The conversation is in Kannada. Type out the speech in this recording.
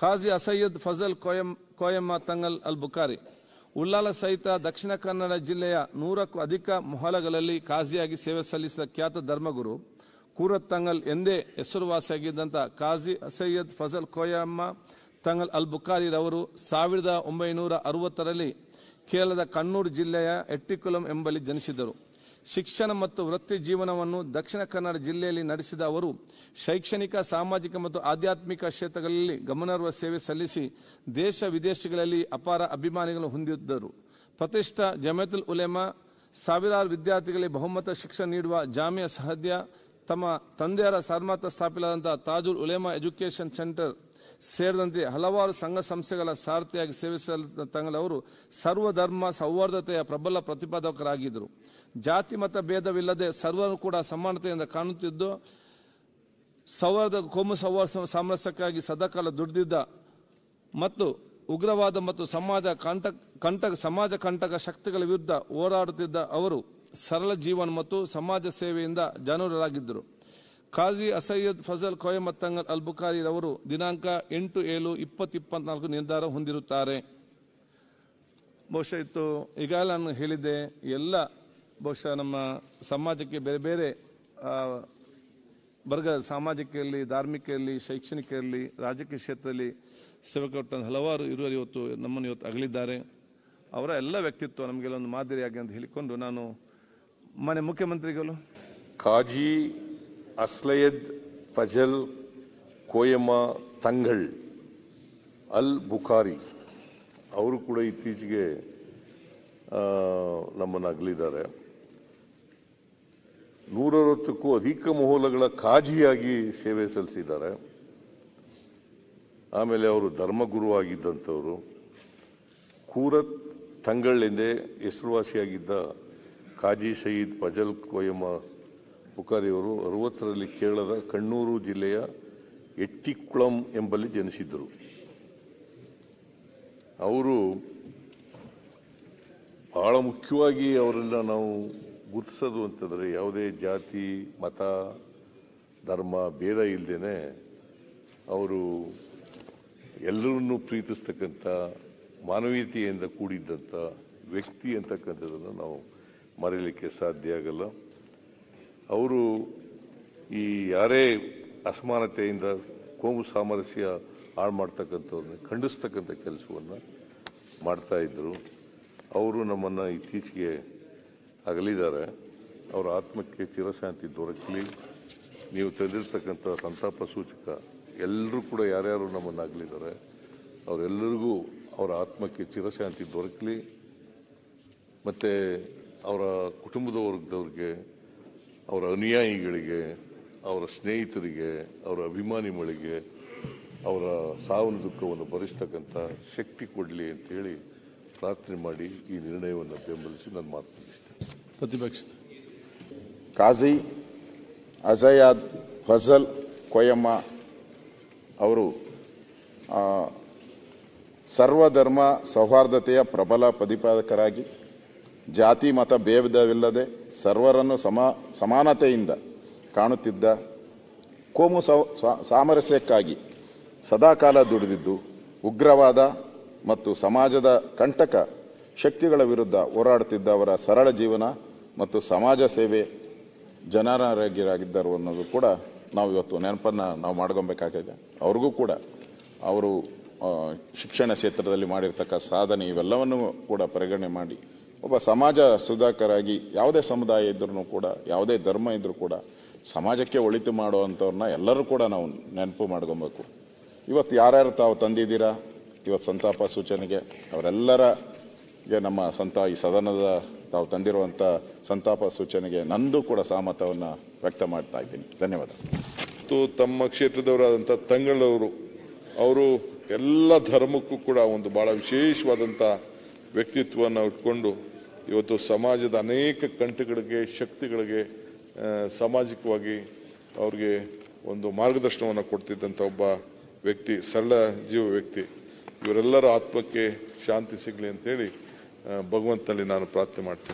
ಖಾಜಿ ಅಸಯ್ಯದ್ ಫಜಲ್ ಕೋಯಮ್ಮ ತಂಗಲ್ ಅಲ್ ಬುಖಾರಿ ಉಳ್ಳಾಲ ಸಹಿತ ದಕ್ಷಿಣ ಕನ್ನಡ ಜಿಲ್ಲೆಯ 100ಕ್ಕೂ ಅಧಿಕ ಮೊಹಲಗಳಲ್ಲಿ ಕಾಜಿಯಾಗಿ ಸೇವೆ ಸಲ್ಲಿಸಿದ ಖ್ಯಾತ ಧರ್ಮಗುರು ಕೂರತ್ ತಂಗಲ್ ಎಂದೇ ಹೆಸರುವಾಸಿಯಾಗಿದ್ದಂಥ ಕಾಜಿ ಅಸಯ್ಯದ್ ಫಜಲ್ ಕೋಯಮ್ಮ ತಂಗಲ್ ಅಲ್ ಬುಖಾರಿರವರು 1960ರಲ್ಲಿ ಕೇರಳದ ಕಣ್ಣೂರು ಜಿಲ್ಲೆಯ ಎಟ್ಟಿಕುಲಂ ಎಂಬಲ್ಲಿ ಜನಿಸಿದರು. ಶಿಕ್ಷಣ ಮತ್ತು ವೃತ್ತಿ ಜೀವನವನ್ನು ದಕ್ಷಿಣ ಕನ್ನಡ ಜಿಲ್ಲೆಯಲ್ಲಿ ನಡೆಸಿದ ಅವರು ಶೈಕ್ಷಣಿಕ, ಸಾಮಾಜಿಕ ಮತ್ತು ಆಧ್ಯಾತ್ಮಿಕ ಕ್ಷೇತ್ರಗಳಲ್ಲಿ ಗಮನಾರ್ಹ ಸೇವೆ ಸಲ್ಲಿಸಿ ದೇಶ ವಿದೇಶಗಳಲ್ಲಿ ಅಪಾರ ಅಭಿಮಾನಿಗಳು ಹೊಂದಿದ್ದರು. ಪ್ರತಿಷ್ಠಿತ ಜಮಿಯತುಲ್ ಉಲೇಮಾ, ಸಾವಿರಾರು ವಿದ್ಯಾರ್ಥಿಗಳಿಗೆ ಬಹುಮತ ಶಿಕ್ಷಣ ನೀಡುವ ಜಾಮಿಯಾ ಸಹದ್ಯ, ತಮ್ಮ ತಂದೆಯರ ಸಾರ್ಮಾತ ಸ್ಥಾಪಿಸಲಾದಂಥ ತಾಜುಲ್ ಉಲೇಮಾ ಎಜುಕೇಷನ್ ಸೆಂಟರ್ ಸೇರಿದಂತೆ ಹಲವಾರು ಸಂಘ ಸಂಸ್ಥೆಗಳ ಸಾರಥಿಯಾಗಿ ಸೇವೆ ಸಲ್ಲಿಸಿದ ತಂಗಲವರು ಸರ್ವಧರ್ಮ ಸೌಹಾರ್ದತೆಯ ಪ್ರಬಲ ಪ್ರತಿಪಾದಕರಾಗಿದ್ದರು. ಜಾತಿ ಮತ ಭೇದವಿಲ್ಲದೆ ಸರ್ವರು ಕೂಡ ಸಮಾನತೆಯಿಂದ ಕಾಣುತ್ತಿದ್ದು ಸೌಹಾರ್ದ ಕೋಮು ಸಾಮರಸ್ಯಕ್ಕಾಗಿ ಸದಾಕಾಲ ದುಡಿದಿದ್ದ ಮತ್ತು ಉಗ್ರವಾದ ಮತ್ತು ಸಮಾಜ ಕಂಟಕ ಶಕ್ತಿಗಳ ವಿರುದ್ಧ ಹೋರಾಡುತ್ತಿದ್ದ ಅವರು ಸರಳ ಜೀವನ ಮತ್ತು ಸಮಾಜ ಸೇವೆಯಿಂದ ಜಾನೂರರಾಗಿದ್ದರು. ಖಾಜಿ ಅಸಯ್ಯದ್ ಫಜಲ್ ಕೋಯಮ್ಮ ತಂಗಲ್ ಅಲ್ ಬುಖಾರಿರವರು ದಿನಾಂಕ 8/7/2024 ನಿರ್ಧಾರ ಹೊಂದಿರುತ್ತಾರೆ. ಬಹುಶಃ ಇತ್ತು ಈಗಾಗಲೇ ನಾನು ಹೇಳಿದ್ದೆ, ಎಲ್ಲ ಬಹುಶಃ ನಮ್ಮ ಸಮಾಜಕ್ಕೆ ಬೇರೆ ಬೇರೆ ವರ್ಗ, ಸಾಮಾಜಿಕ ಇರಲಿ, ಧಾರ್ಮಿಕ ಇರಲಿ, ಶೈಕ್ಷಣಿಕ ಇರಲಿ, ರಾಜಕೀಯ ಕ್ಷೇತ್ರದಲ್ಲಿ ಸೇವೆ ಕೊಟ್ಟ ಹಲವಾರು ಇರುವರು ಇವತ್ತು ನಮ್ಮನ್ನು ಇವತ್ತು ಅಗಲಿದ್ದಾರೆ. ಅವರ ಎಲ್ಲ ವ್ಯಕ್ತಿತ್ವ ನಮಗೆಲ್ಲ ಒಂದು ಮಾದರಿಯಾಗಿ ಅಂತ ಹೇಳಿಕೊಂಡು ನಾನು ಮನೆ ಮುಖ್ಯಮಂತ್ರಿಗಳು ಖಾಜಿ ಅಸ್ಲಯದ್ ಫಜಲ್ ಕೋಯಮ್ಮ ತಂಗಳ್ ಅಲ್ ಬುಖಾರಿ ಅವರು ಕೂಡ ಇತ್ತೀಚೆಗೆ ನಮ್ಮನ್ನು ಅಗಲಿದ್ದಾರೆ. 160ಕ್ಕೂ ಅಧಿಕ ಮೊಹಲಗಳ ಕಾಜಿಯಾಗಿ ಸೇವೆ ಸಲ್ಲಿಸಿದ್ದಾರೆ. ಆಮೇಲೆ ಅವರು ಧರ್ಮಗುರು ಆಗಿದ್ದಂಥವರು. ಕೂರತ್ ತಂಗಳ್ ಎಂದೇ ಹೆಸರುವಾಸಿಯಾಗಿದ್ದ ಖಾಜಿ ಸಯೀದ್ ಫಜಲ್ ಕೋಯಮ್ಮ ಬುಖಾರಿಯವರು 60ರಲ್ಲಿ ಕೇರಳದ ಕಣ್ಣೂರು ಜಿಲ್ಲೆಯ ಎಟ್ಟಿಕುಳಂ ಎಂಬಲ್ಲಿ ಜನಿಸಿದ್ದರು. ಅವರು ಬಹಳ ಮುಖ್ಯವಾಗಿ ಅವರೆಲ್ಲ ನಾವು ಗುರುತಿಸೋದು ಅಂತಂದರೆ ಯಾವುದೇ ಜಾತಿ, ಮತ, ಧರ್ಮ ಭೇದ ಇಲ್ಲದೇನೆ ಅವರು ಎಲ್ಲರನ್ನೂ ಪ್ರೀತಿಸ್ತಕ್ಕಂಥ ಮಾನವೀಯತೆಯಿಂದ ಕೂಡಿದ್ದಂಥ ವ್ಯಕ್ತಿ ಅಂತಕ್ಕಂಥದ್ದನ್ನು ನಾವು ಮರೆಯಲಿಕ್ಕೆ ಸಾಧ್ಯ ಆಗಲ್ಲ. ಅವರು ಈ ಯಾರೇ ಅಸಮಾನತೆಯಿಂದ ಕೋಮು ಸಾಮರಸ್ಯ ಹಾಳು ಮಾಡ್ತಕ್ಕಂಥವ್ರನ್ನ ಖಂಡಿಸ್ತಕ್ಕಂಥ ಕೆಲಸವನ್ನು ಮಾಡ್ತಾ ಇದ್ದರು. ಅವರು ನಮ್ಮನ್ನು ಇತ್ತೀಚೆಗೆ ಅಗಲಿದ್ದಾರೆ. ಅವರ ಆತ್ಮಕ್ಕೆ ಚಿರಶಾಂತಿ ದೊರಕಲಿ. ನೀವು ತಂದಿರ್ತಕ್ಕಂಥ ಸಂತಾಪ ಸೂಚಕ ಎಲ್ಲರೂ ಕೂಡ ಯಾರ್ಯಾರು ನಮ್ಮನ್ನು ಅಗಲಿದ್ದಾರೆ ಅವರೆಲ್ಲರಿಗೂ ಅವರ ಆತ್ಮಕ್ಕೆ ಚಿರಶಾಂತಿ ದೊರಕಲಿ. ಮತ್ತು ಅವರ ಕುಟುಂಬದ ವರ್ಗದವ್ರಿಗೆ, ಅವರ ಅನುಯಾಯಿಗಳಿಗೆ, ಅವರ ಸ್ನೇಹಿತರಿಗೆ, ಅವರ ಅಭಿಮಾನಿಗಳಿಗೆ ಅವರ ಸಾವಿನ ದುಃಖವನ್ನು ಭರಿಸ್ತಕ್ಕಂಥ ಶಕ್ತಿ ಕೊಡಲಿ ಅಂತೇಳಿ ಪ್ರಾರ್ಥನೆ ಮಾಡಿ ಈ ನಿರ್ಣಯವನ್ನು ಬೆಂಬಲಿಸಿ ನಾನು ಮಾತು ಮುಗಿಸ್ತೇನೆ. ಪ್ರತಿಪಕ್ಷ ಖಾಜಿ ಅಸಯ್ಯದ್ ಫಜಲ್ ಕೋಯಮ್ಮ ಅವರು ಸರ್ವಧರ್ಮ ಸೌಹಾರ್ದತೆಯ ಪ್ರಬಲ ಪ್ರತಿಪಾದಕರಾಗಿ ಜಾತಿ ಮತ ಭೇದವಿಲ್ಲದೆ ಸರ್ವರನ್ನು ಸಮಾನತೆಯಿಂದ ಕಾಣುತ್ತಿದ್ದ ಕೋಮು ಸಾಮರಸ್ಯಕ್ಕಾಗಿ ಸದಾಕಾಲ ದುಡಿದಿದ್ದು ಉಗ್ರವಾದ ಮತ್ತು ಸಮಾಜದ ಕಂಟಕ ಶಕ್ತಿಗಳ ವಿರುದ್ಧ ಹೋರಾಡುತ್ತಿದ್ದ ಅವರ ಸರಳ ಜೀವನ ಮತ್ತು ಸಮಾಜ ಸೇವೆ ಜನರಾಗಿದ್ದರು ಅನ್ನೋದು ಕೂಡ ನಾವು ಇವತ್ತು ನೆನಪನ್ನು ನಾವು ಮಾಡ್ಕೊಬೇಕಾಗಿದೆ. ಅವ್ರಿಗೂ ಕೂಡ ಅವರು ಶಿಕ್ಷಣ ಕ್ಷೇತ್ರದಲ್ಲಿ ಮಾಡಿರ್ತಕ್ಕ ಸಾಧನೆ ಇವೆಲ್ಲವನ್ನು ಕೂಡ ಪರಿಗಣನೆ ಮಾಡಿ ಒಬ್ಬ ಸಮಾಜ ಸುಧಾಕರಾಗಿ ಯಾವುದೇ ಸಮುದಾಯ ಇದ್ರೂ ಕೂಡ, ಯಾವುದೇ ಧರ್ಮ ಇದ್ರೂ ಕೂಡ ಸಮಾಜಕ್ಕೆ ಒಳಿತು ಮಾಡುವಂಥವ್ರನ್ನ ಎಲ್ಲರೂ ಕೂಡ ನಾವು ನೆನಪು ಮಾಡ್ಕೊಬೇಕು. ಇವತ್ತು ಯಾರ್ಯಾರು ತಾವು ತಂದಿದ್ದೀರಾ ಇವತ್ತು ಸಂತಾಪ ಸೂಚನೆಗೆ, ಅವರೆಲ್ಲರಿಗೆ ನಮ್ಮ ಈ ಸದನದ ತಾವು ತಂದಿರುವಂಥ ಸಂತಾಪ ಸೂಚನೆಗೆ ನಂದು ಕೂಡ ಸಹಮತವನ್ನು ವ್ಯಕ್ತ ಮಾಡ್ತಾ ಇದ್ದೀನಿ. ಧನ್ಯವಾದ. ತಮ್ಮ ಕ್ಷೇತ್ರದವರಾದಂಥ ತಂಗಳವರು ಅವರು ಎಲ್ಲ ಧರ್ಮಕ್ಕೂ ಕೂಡ ಒಂದು ಭಾಳ ವಿಶೇಷವಾದಂಥ ವ್ಯಕ್ತಿತ್ವವನ್ನು ಇಟ್ಕೊಂಡು ಇವತ್ತು ಸಮಾಜದ ಅನೇಕ ಕಂಟಗಳಿಗೆ, ಶಕ್ತಿಗಳಿಗೆ ಸಾಮಾಜಿಕವಾಗಿ ಅವ್ರಿಗೆ ಒಂದು ಮಾರ್ಗದರ್ಶನವನ್ನು ಕೊಡ್ತಿದ್ದಂಥ ಒಬ್ಬ ವ್ಯಕ್ತಿ, ಸರಳ ಜೀವ ವ್ಯಕ್ತಿ. ಇವರೆಲ್ಲರ ಆತ್ಮಕ್ಕೆ ಶಾಂತಿ ಸಿಗಲಿ ಅಂತೇಳಿ ಭಗವಂತನಲ್ಲಿ ನಾನು ಪ್ರಾರ್ಥನೆ ಮಾಡ್ತೀನಿ.